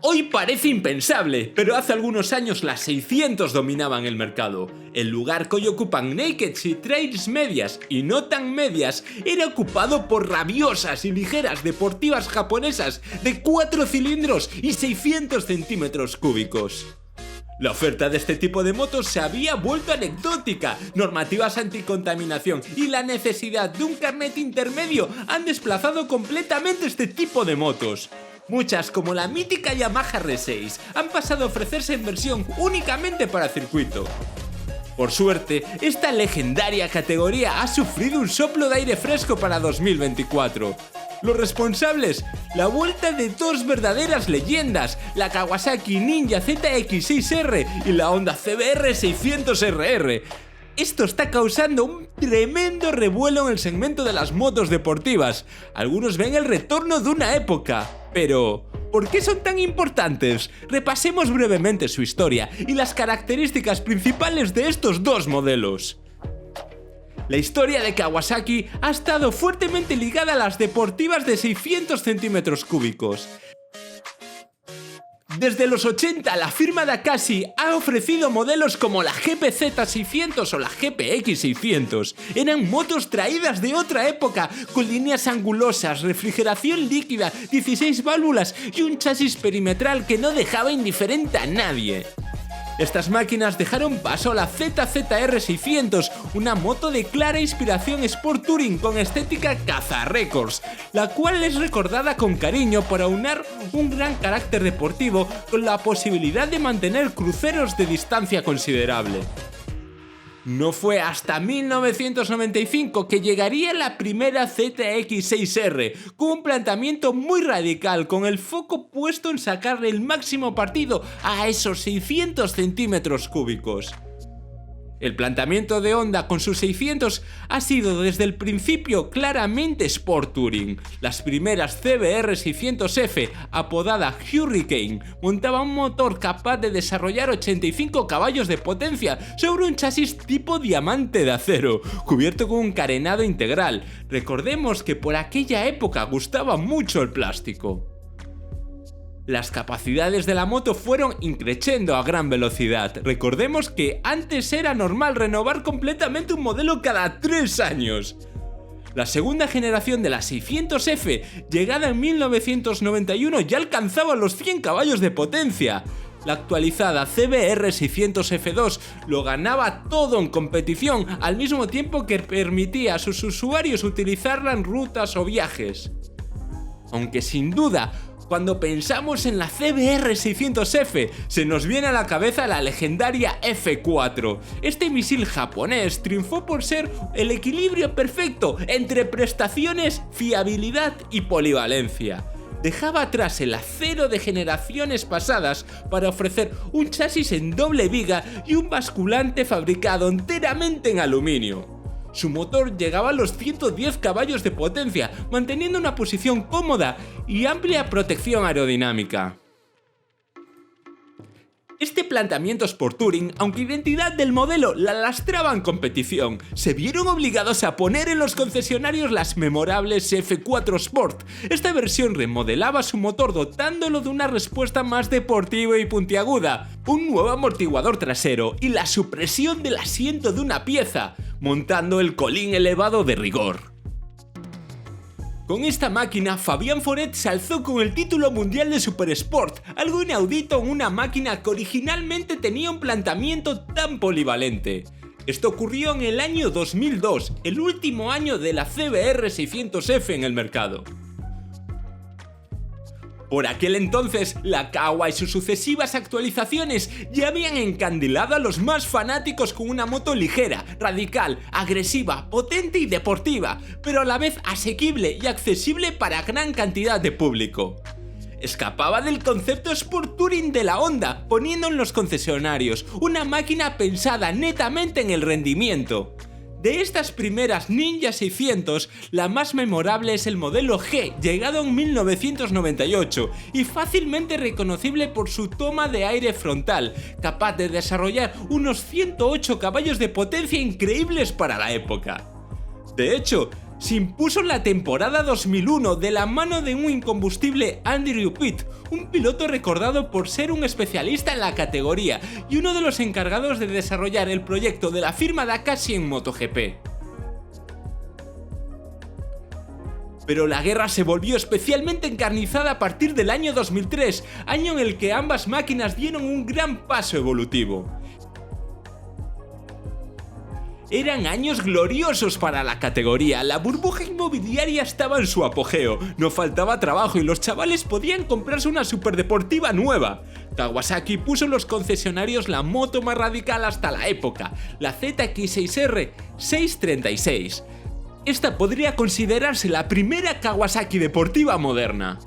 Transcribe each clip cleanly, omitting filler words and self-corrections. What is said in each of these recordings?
Hoy parece impensable, pero hace algunos años las 600 dominaban el mercado. El lugar que hoy ocupan Nakeds y Trails medias y no tan medias era ocupado por rabiosas y ligeras deportivas japonesas de 4 cilindros y 600 centímetros cúbicos. La oferta de este tipo de motos se había vuelto anecdótica, normativas anticontaminación y la necesidad de un carnet intermedio han desplazado completamente este tipo de motos. Muchas, como la mítica Yamaha R6, han pasado a ofrecerse en versión únicamente para circuito. Por suerte, esta legendaria categoría ha sufrido un soplo de aire fresco para 2024. Los responsables, la vuelta de dos verdaderas leyendas, la Kawasaki Ninja ZX6R y la Honda CBR 600RR. Esto está causando un tremendo revuelo en el segmento de las motos deportivas. Algunos ven el retorno de una época. Pero, ¿por qué son tan importantes? Repasemos brevemente su historia y las características principales de estos dos modelos. La historia de Kawasaki ha estado fuertemente ligada a las deportivas de 600 centímetros cúbicos. Desde los 80, la firma Dakashi ha ofrecido modelos como la GPZ600 o la GPX600. Eran motos traídas de otra época, con líneas angulosas, refrigeración líquida, 16 válvulas y un chasis perimetral que no dejaba indiferente a nadie. Estas máquinas dejaron paso a la ZZR600, una moto de clara inspiración Sport Touring con estética caza récords, la cual es recordada con cariño por aunar un gran carácter deportivo con la posibilidad de mantener cruceros de distancia considerable. No fue hasta 1995 que llegaría la primera ZX6R, con un planteamiento muy radical, con el foco puesto en sacarle el máximo partido a esos 600 centímetros cúbicos. El planteamiento de Honda con sus 600 ha sido desde el principio claramente Sport Touring. Las primeras CBR 600F, apodada Hurricane, montaba un motor capaz de desarrollar 85 caballos de potencia sobre un chasis tipo diamante de acero, cubierto con un carenado integral. Recordemos que por aquella época gustaba mucho el plástico. Las capacidades de la moto fueron increciendo a gran velocidad. Recordemos que antes era normal renovar completamente un modelo cada 3 años. La segunda generación de la 600F, llegada en 1991, ya alcanzaba los 100 caballos de potencia. La actualizada CBR 600F2 lo ganaba todo en competición, al mismo tiempo que permitía a sus usuarios utilizarla en rutas o viajes. Aunque sin duda, cuando pensamos en la CBR 600F, se nos viene a la cabeza la legendaria F4. Este misil japonés triunfó por ser el equilibrio perfecto entre prestaciones, fiabilidad y polivalencia. Dejaba atrás el acero de generaciones pasadas para ofrecer un chasis en doble viga y un basculante fabricado enteramente en aluminio. Su motor llegaba a los 110 caballos de potencia, manteniendo una posición cómoda y amplia protección aerodinámica. Este planteamiento Sport Touring, aunque identidad del modelo la lastraba en competición, se vieron obligados a poner en los concesionarios las memorables F4 Sport. Esta versión remodelaba su motor dotándolo de una respuesta más deportiva y puntiaguda, un nuevo amortiguador trasero y la supresión del asiento de una pieza, montando el colín elevado de rigor. Con esta máquina, Fabien Foret se alzó con el título mundial de Super Sport, algo inaudito en una máquina que originalmente tenía un planteamiento tan polivalente. Esto ocurrió en el año 2002, el último año de la CBR 600F en el mercado. Por aquel entonces, la Kawa y sus sucesivas actualizaciones ya habían encandilado a los más fanáticos con una moto ligera, radical, agresiva, potente y deportiva, pero a la vez asequible y accesible para gran cantidad de público. Escapaba del concepto Sport Touring de la Honda, poniendo en los concesionarios una máquina pensada netamente en el rendimiento. De estas primeras Ninja 600, la más memorable es el modelo G, llegado en 1998 y fácilmente reconocible por su toma de aire frontal, capaz de desarrollar unos 108 caballos de potencia increíbles para la época. De hecho, Se impuso en la temporada 2001 de la mano de un incombustible Andrew Pitt, un piloto recordado por ser un especialista en la categoría y uno de los encargados de desarrollar el proyecto de la firma Dakashi en MotoGP. Pero la guerra se volvió especialmente encarnizada a partir del año 2003, año en el que ambas máquinas dieron un gran paso evolutivo. Eran años gloriosos para la categoría, la burbuja inmobiliaria estaba en su apogeo, no faltaba trabajo y los chavales podían comprarse una superdeportiva nueva. Kawasaki puso en los concesionarios la moto más radical hasta la época, la ZX6R 636. Esta podría considerarse la primera Kawasaki deportiva moderna.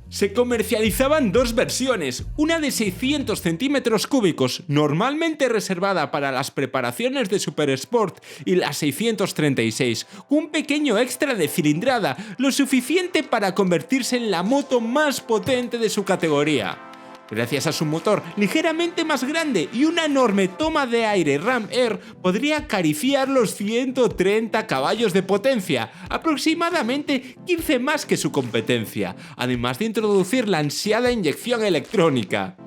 Se comercializaban dos versiones, una de 600 centímetros cúbicos, normalmente reservada para las preparaciones de Super Sport, y la 636, un pequeño extra de cilindrada, lo suficiente para convertirse en la moto más potente de su categoría. Gracias a su motor ligeramente más grande y una enorme toma de aire Ram Air, podría acariciar los 130 caballos de potencia, aproximadamente 15 más que su competencia, además de introducir la ansiada inyección electrónica.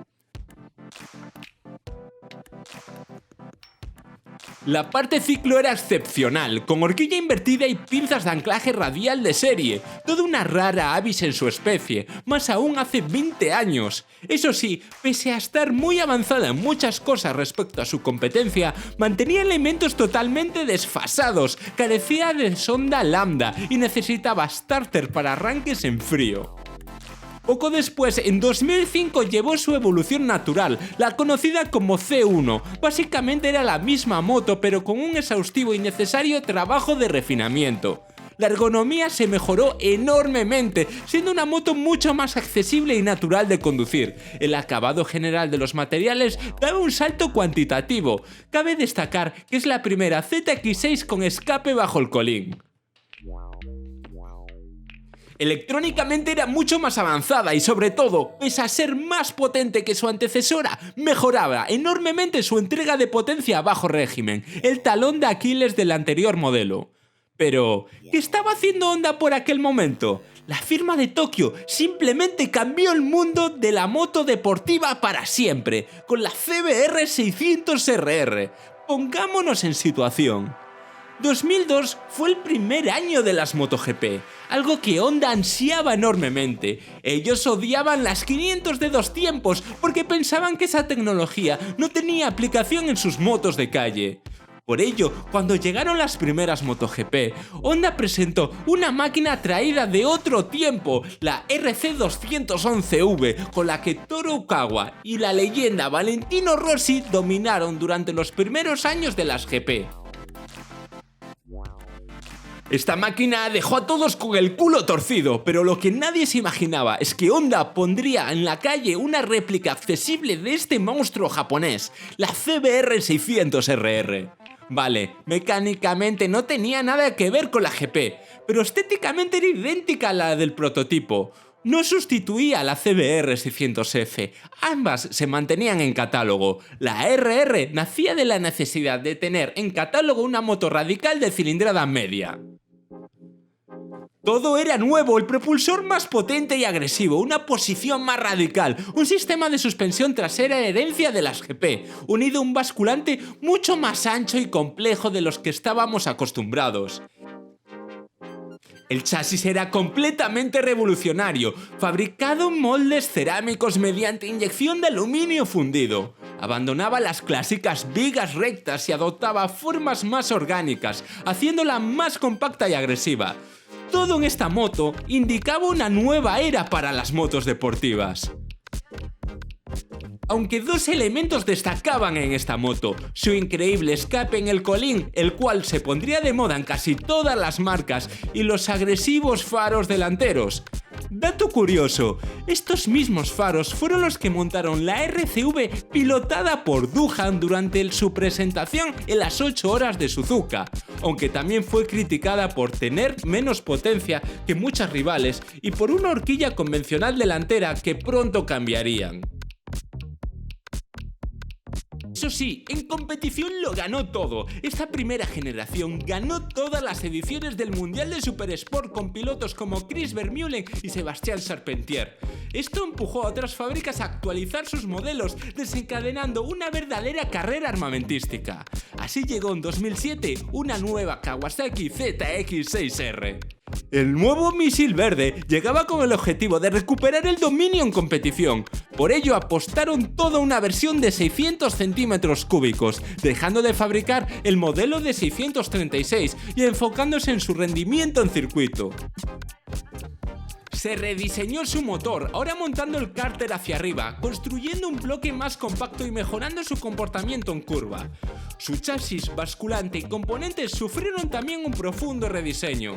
La parte ciclo era excepcional, con horquilla invertida y pinzas de anclaje radial de serie, toda una rara avis en su especie, más aún hace 20 años. Eso sí, pese a estar muy avanzada en muchas cosas respecto a su competencia, mantenía elementos totalmente desfasados, carecía de sonda lambda y necesitaba starter para arranques en frío. Poco después, en 2005, llevó su evolución natural, la conocida como C1. Básicamente era la misma moto, pero con un exhaustivo y necesario trabajo de refinamiento. La ergonomía se mejoró enormemente, siendo una moto mucho más accesible y natural de conducir. El acabado general de los materiales daba un salto cuantitativo. Cabe destacar que es la primera ZX6 con escape bajo el colín. Electrónicamente era mucho más avanzada y sobre todo, pese a ser más potente que su antecesora, mejoraba enormemente su entrega de potencia a bajo régimen, el talón de Aquiles del anterior modelo. Pero, ¿qué estaba haciendo Honda por aquel momento? La firma de Tokio simplemente cambió el mundo de la moto deportiva para siempre, con la CBR 600RR. Pongámonos en situación. 2002 fue el primer año de las MotoGP, algo que Honda ansiaba enormemente. Ellos odiaban las 500 de 2 tiempos porque pensaban que esa tecnología no tenía aplicación en sus motos de calle. Por ello, cuando llegaron las primeras MotoGP, Honda presentó una máquina traída de otro tiempo, la RC211V, con la que Toru Ogawa y la leyenda Valentino Rossi dominaron durante los primeros años de las GP. Esta máquina dejó a todos con el culo torcido, pero lo que nadie se imaginaba es que Honda pondría en la calle una réplica accesible de este monstruo japonés, la CBR 600RR. Vale, mecánicamente no tenía nada que ver con la GP, pero estéticamente era idéntica a la del prototipo. No sustituía a la CBR 600F, ambas se mantenían en catálogo. La RR nacía de la necesidad de tener en catálogo una moto radical de cilindrada media. Todo era nuevo, el propulsor más potente y agresivo, una posición más radical, un sistema de suspensión trasera herencia de las GP, unido a un basculante mucho más ancho y complejo de los que estábamos acostumbrados. El chasis era completamente revolucionario, fabricado en moldes cerámicos mediante inyección de aluminio fundido. Abandonaba las clásicas vigas rectas y adoptaba formas más orgánicas, haciéndola más compacta y agresiva. Todo en esta moto indicaba una nueva era para las motos deportivas. Aunque dos elementos destacaban en esta moto, su increíble escape en el colín, el cual se pondría de moda en casi todas las marcas, y los agresivos faros delanteros. Dato curioso, estos mismos faros fueron los que montaron la RCV pilotada por Doohan durante su presentación en las 8 horas de Suzuka, aunque también fue criticada por tener menos potencia que muchas rivales y por una horquilla convencional delantera que pronto cambiarían. Eso sí, en competición lo ganó todo. Esta primera generación ganó todas las ediciones del Mundial de Super Sport con pilotos como Chris Vermeulen y Sébastien Charpentier. Esto empujó a otras fábricas a actualizar sus modelos, desencadenando una verdadera carrera armamentística. Así llegó en 2007 una nueva Kawasaki ZX-6R. El nuevo misil verde llegaba con el objetivo de recuperar el dominio en competición. Por ello apostaron toda una versión de 600 centímetros cúbicos, dejando de fabricar el modelo de 636 y enfocándose en su rendimiento en circuito. Se rediseñó su motor, ahora montando el cárter hacia arriba, construyendo un bloque más compacto y mejorando su comportamiento en curva. Su chasis, basculante y componentes sufrieron también un profundo rediseño.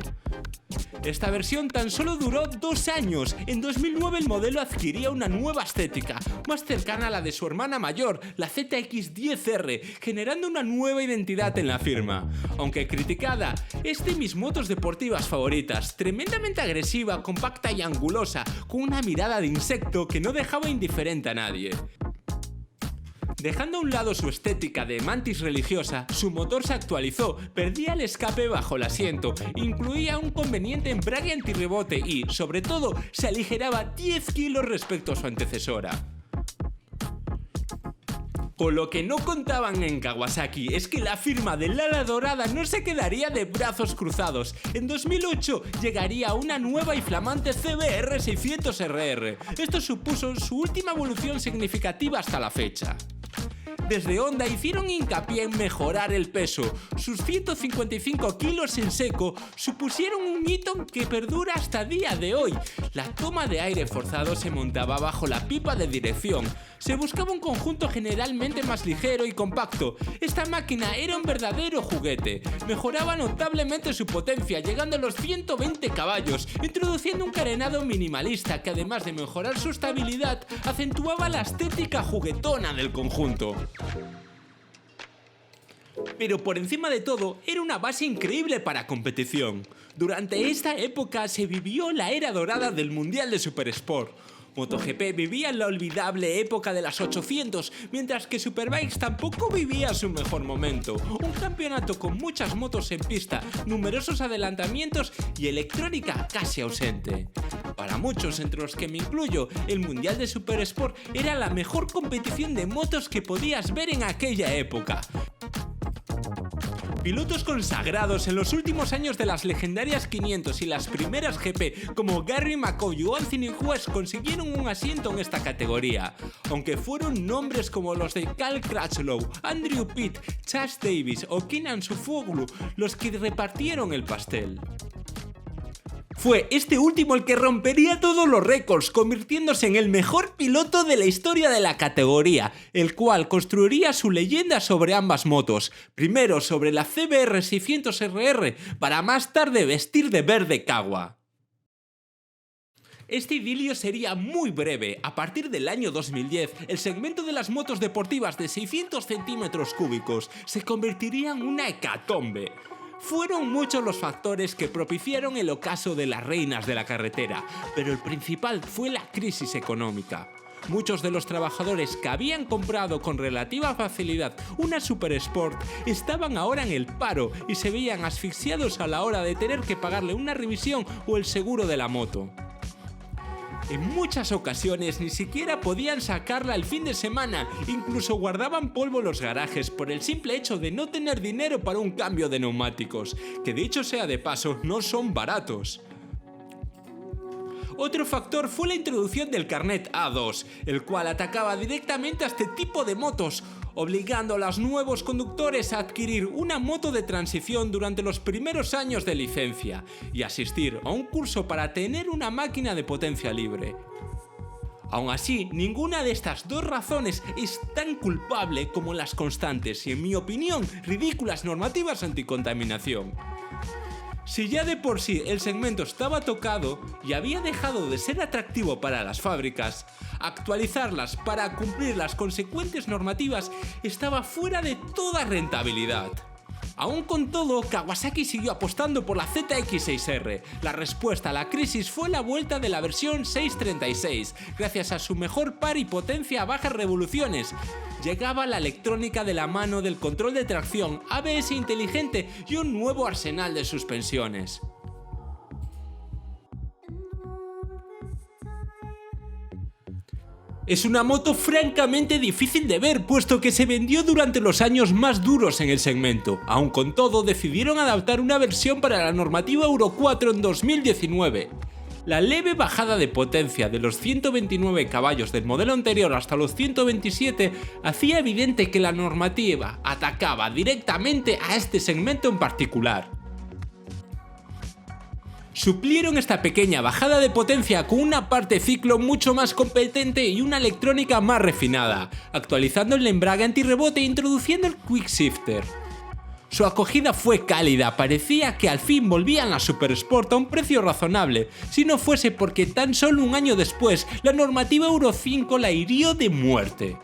Esta versión tan solo duró 2 años. En 2009 el modelo adquiría una nueva estética, más cercana a la de su hermana mayor, la ZX-10R, generando una nueva identidad en la firma. Aunque criticada, es de mis motos deportivas favoritas, tremendamente agresiva, compacta y angulosa, con una mirada de insecto que no dejaba indiferente a nadie. Dejando a un lado su estética de mantis religiosa, su motor se actualizó, perdía el escape bajo el asiento, incluía un conveniente embrague antirrebote y, sobre todo, se aligeraba 10 kilos respecto a su antecesora. Con lo que no contaban en Kawasaki es que la firma del ala dorada no se quedaría de brazos cruzados. En 2008 llegaría una nueva y flamante CBR 600RR. Esto supuso su última evolución significativa hasta la fecha. Desde Honda hicieron hincapié en mejorar el peso. Sus 155 kilos en seco supusieron un hito que perdura hasta día de hoy. La toma de aire forzado se montaba bajo la pipa de dirección. Se buscaba un conjunto generalmente más ligero y compacto. Esta máquina era un verdadero juguete. Mejoraba notablemente su potencia, llegando a los 120 caballos, introduciendo un carenado minimalista que, además de mejorar su estabilidad, acentuaba la estética juguetona del conjunto. Pero por encima de todo, era una base increíble para competición. Durante esta época se vivió la era dorada del Mundial de Super Sport. MotoGP vivía en la olvidable época de las 800, mientras que Superbikes tampoco vivía su mejor momento. Un campeonato con muchas motos en pista, numerosos adelantamientos y electrónica casi ausente. Para muchos, entre los que me incluyo, el Mundial de Super Sport era la mejor competición de motos que podías ver en aquella época. Pilotos consagrados en los últimos años de las legendarias 500 y las primeras GP como Gary McCoy o Anthony West consiguieron un asiento en esta categoría, aunque fueron nombres como los de Cal Crutchlow, Andrew Pitt, Chas Davis o Kenan Sofuoglu los que repartieron el pastel. Fue este último el que rompería todos los récords, convirtiéndose en el mejor piloto de la historia de la categoría, el cual construiría su leyenda sobre ambas motos, primero sobre la CBR 600RR, para más tarde vestir de verde Kawa. Este idilio sería muy breve. A partir del año 2010, el segmento de las motos deportivas de 600 centímetros cúbicos se convertiría en una hecatombe. Fueron muchos los factores que propiciaron el ocaso de las reinas de la carretera, pero el principal fue la crisis económica. Muchos de los trabajadores que habían comprado con relativa facilidad una Super Sport estaban ahora en el paro y se veían asfixiados a la hora de tener que pagarle una revisión o el seguro de la moto. En muchas ocasiones ni siquiera podían sacarla el fin de semana, incluso guardaban polvo en los garajes por el simple hecho de no tener dinero para un cambio de neumáticos, que dicho sea de paso no son baratos. Otro factor fue la introducción del carnet A2, el cual atacaba directamente a este tipo de motos, obligando a los nuevos conductores a adquirir una moto de transición durante los primeros años de licencia y asistir a un curso para tener una máquina de potencia libre. Aún así, ninguna de estas dos razones es tan culpable como las constantes y, en mi opinión, ridículas normativas anticontaminación. Si ya de por sí el segmento estaba tocado y había dejado de ser atractivo para las fábricas, actualizarlas para cumplir las consecuentes normativas estaba fuera de toda rentabilidad. Aún con todo, Kawasaki siguió apostando por la ZX6R. La respuesta a la crisis fue la vuelta de la versión 636, gracias a su mejor par y potencia a bajas revoluciones. Llegaba la electrónica de la mano del control de tracción, ABS inteligente y un nuevo arsenal de suspensiones. Es una moto francamente difícil de ver, puesto que se vendió durante los años más duros en el segmento. Aun con todo, decidieron adaptar una versión para la normativa Euro 4 en 2019. La leve bajada de potencia de los 129 caballos del modelo anterior hasta los 127 hacía evidente que la normativa atacaba directamente a este segmento en particular. Suplieron esta pequeña bajada de potencia con una parte ciclo mucho más competente y una electrónica más refinada, actualizando el embrague antirrebote e introduciendo el Quick Shifter. Su acogida fue cálida, parecía que al fin volvían la Super Sport a un precio razonable, si no fuese porque tan solo un año después la normativa Euro 5 la hirió de muerte.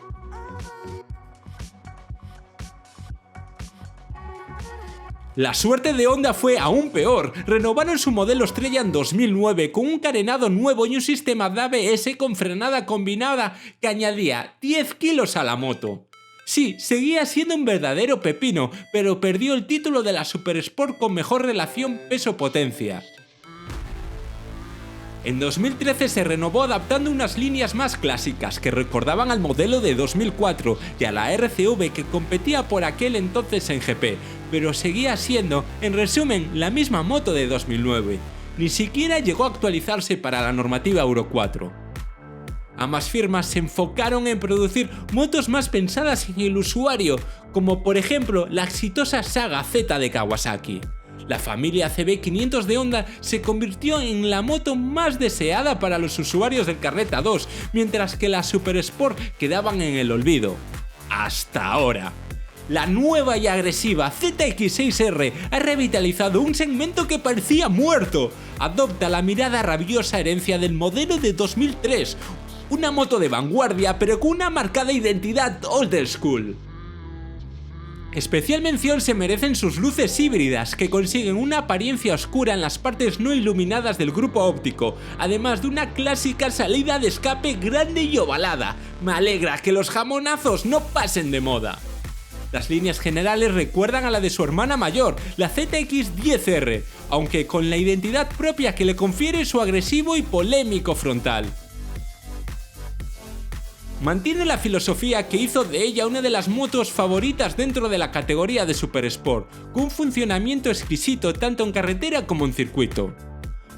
La suerte de Honda fue aún peor. Renovaron su modelo estrella en 2009 con un carenado nuevo y un sistema de ABS con frenada combinada que añadía 10 kilos a la moto. Sí, seguía siendo un verdadero pepino, pero perdió el título de la Super Sport con mejor relación peso-potencia. En 2013 se renovó adaptando unas líneas más clásicas que recordaban al modelo de 2004 y a la RCV que competía por aquel entonces en GP, pero seguía siendo, en resumen, la misma moto de 2009. Ni siquiera llegó a actualizarse para la normativa Euro 4. Ambas firmas se enfocaron en producir motos más pensadas en el usuario, como por ejemplo la exitosa Saga Z de Kawasaki. La familia CB500 de Honda se convirtió en la moto más deseada para los usuarios del Carreta 2, mientras que las Super Sport quedaban en el olvido. Hasta ahora. La nueva y agresiva ZX6R ha revitalizado un segmento que parecía muerto. Adopta la mirada rabiosa herencia del modelo de 2003, una moto de vanguardia pero con una marcada identidad old school. Especial mención se merecen sus luces híbridas, que consiguen una apariencia oscura en las partes no iluminadas del grupo óptico, además de una clásica salida de escape grande y ovalada. Me alegra que los jamonazos no pasen de moda. Las líneas generales recuerdan a la de su hermana mayor, la ZX10R, aunque con la identidad propia que le confiere su agresivo y polémico frontal. Mantiene la filosofía que hizo de ella una de las motos favoritas dentro de la categoría de Super Sport, con un funcionamiento exquisito tanto en carretera como en circuito.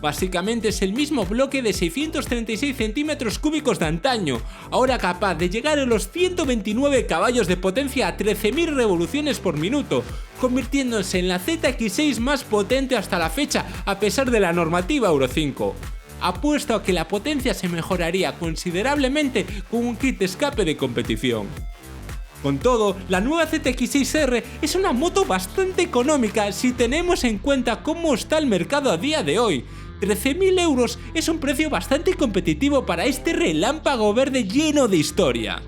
Básicamente es el mismo bloque de 636 centímetros cúbicos de antaño, ahora capaz de llegar a los 129 caballos de potencia a 13.000 revoluciones por minuto, convirtiéndose en la ZX6 más potente hasta la fecha a pesar de la normativa Euro 5. Apuesto a que la potencia se mejoraría considerablemente con un kit de escape de competición. Con todo, la nueva ZX6R es una moto bastante económica si tenemos en cuenta cómo está el mercado a día de hoy. 13.000 euros es un precio bastante competitivo para este relámpago verde lleno de historia.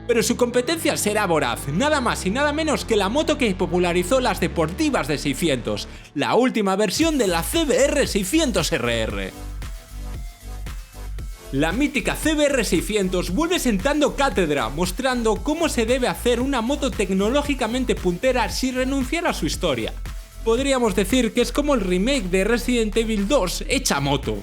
Pero su competencia será voraz, nada más y nada menos que la moto que popularizó las deportivas de 600, la última versión de la CBR 600RR. La mítica CBR 600 vuelve sentando cátedra, mostrando cómo se debe hacer una moto tecnológicamente puntera sin renunciar a su historia. Podríamos decir que es como el remake de Resident Evil 2 hecha moto.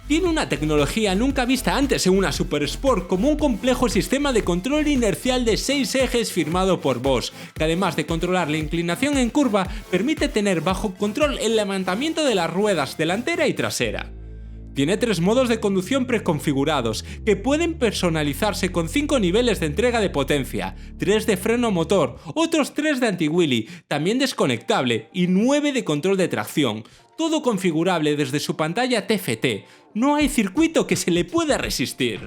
Tiene una tecnología nunca vista antes en una Super Sport, como un complejo sistema de control inercial de 6 ejes firmado por Bosch, que además de controlar la inclinación en curva, permite tener bajo control el levantamiento de las ruedas delantera y trasera. Tiene 3 modos de conducción preconfigurados, que pueden personalizarse con 5 niveles de entrega de potencia, 3 de freno motor, otros 3 de anti-wheelie, también desconectable, y 9 de control de tracción, todo configurable desde su pantalla TFT. No hay circuito que se le pueda resistir.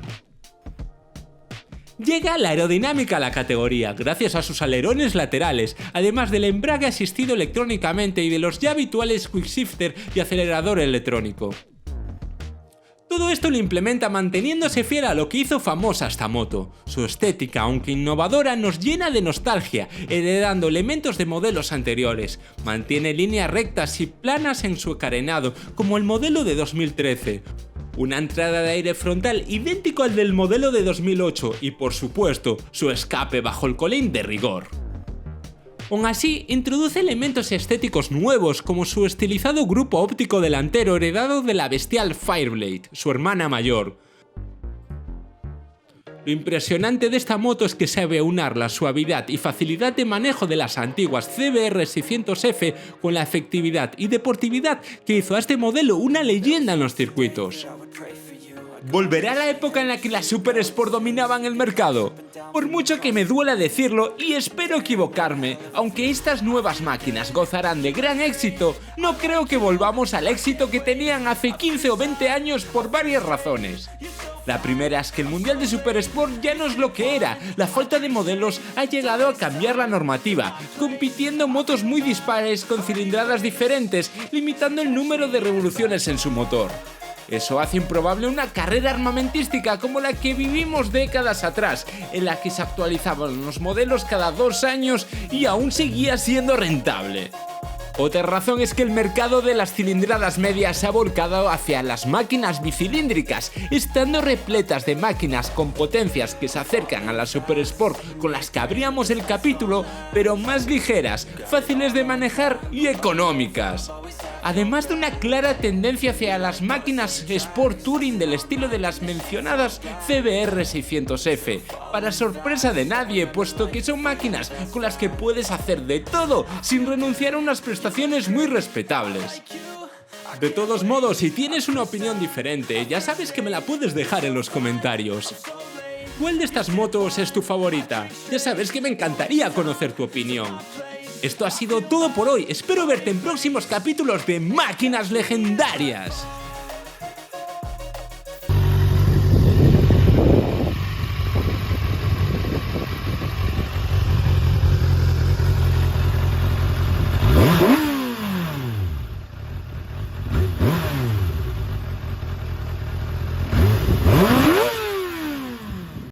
Llega la aerodinámica a la categoría, gracias a sus alerones laterales, además del embrague asistido electrónicamente y de los ya habituales quick shifter y acelerador electrónico. Todo esto lo implementa manteniéndose fiel a lo que hizo famosa esta moto. Su estética, aunque innovadora, nos llena de nostalgia, heredando elementos de modelos anteriores. Mantiene líneas rectas y planas en su carenado, como el modelo de 2013. Una entrada de aire frontal idéntico al del modelo de 2008 y, por supuesto, su escape bajo el colín de rigor. Aún así, introduce elementos estéticos nuevos como su estilizado grupo óptico delantero heredado de la bestial Fireblade, su hermana mayor. Lo impresionante de esta moto es que sabe aunar la suavidad y facilidad de manejo de las antiguas CBR 600F con la efectividad y deportividad que hizo a este modelo una leyenda en los circuitos. ¿Volverá a la época en la que las Super Sport dominaban el mercado? Por mucho que me duela decirlo, y espero equivocarme, aunque estas nuevas máquinas gozarán de gran éxito, no creo que volvamos al éxito que tenían hace 15 o 20 años por varias razones. La primera es que el Mundial de Super Sport ya no es lo que era, la falta de modelos ha llegado a cambiar la normativa, compitiendo motos muy dispares con cilindradas diferentes, limitando el número de revoluciones en su motor. Eso hace improbable una carrera armamentística como la que vivimos décadas atrás, en la que se actualizaban los modelos cada 2 años y aún seguía siendo rentable. Otra razón es que el mercado de las cilindradas medias se ha volcado hacia las máquinas bicilíndricas, estando repletas de máquinas con potencias que se acercan a la Super Sport con las que abríamos el capítulo, pero más ligeras, fáciles de manejar y económicas. Además de una clara tendencia hacia las máquinas Sport Touring del estilo de las mencionadas CBR 600F, para sorpresa de nadie, puesto que son máquinas con las que puedes hacer de todo sin renunciar a unas prestaciones muy respetables. De todos modos, si tienes una opinión diferente, ya sabes que me la puedes dejar en los comentarios. ¿Cuál de estas motos es tu favorita? Ya sabes que me encantaría conocer tu opinión. Esto ha sido todo por hoy, espero verte en próximos capítulos de Máquinas Legendarias.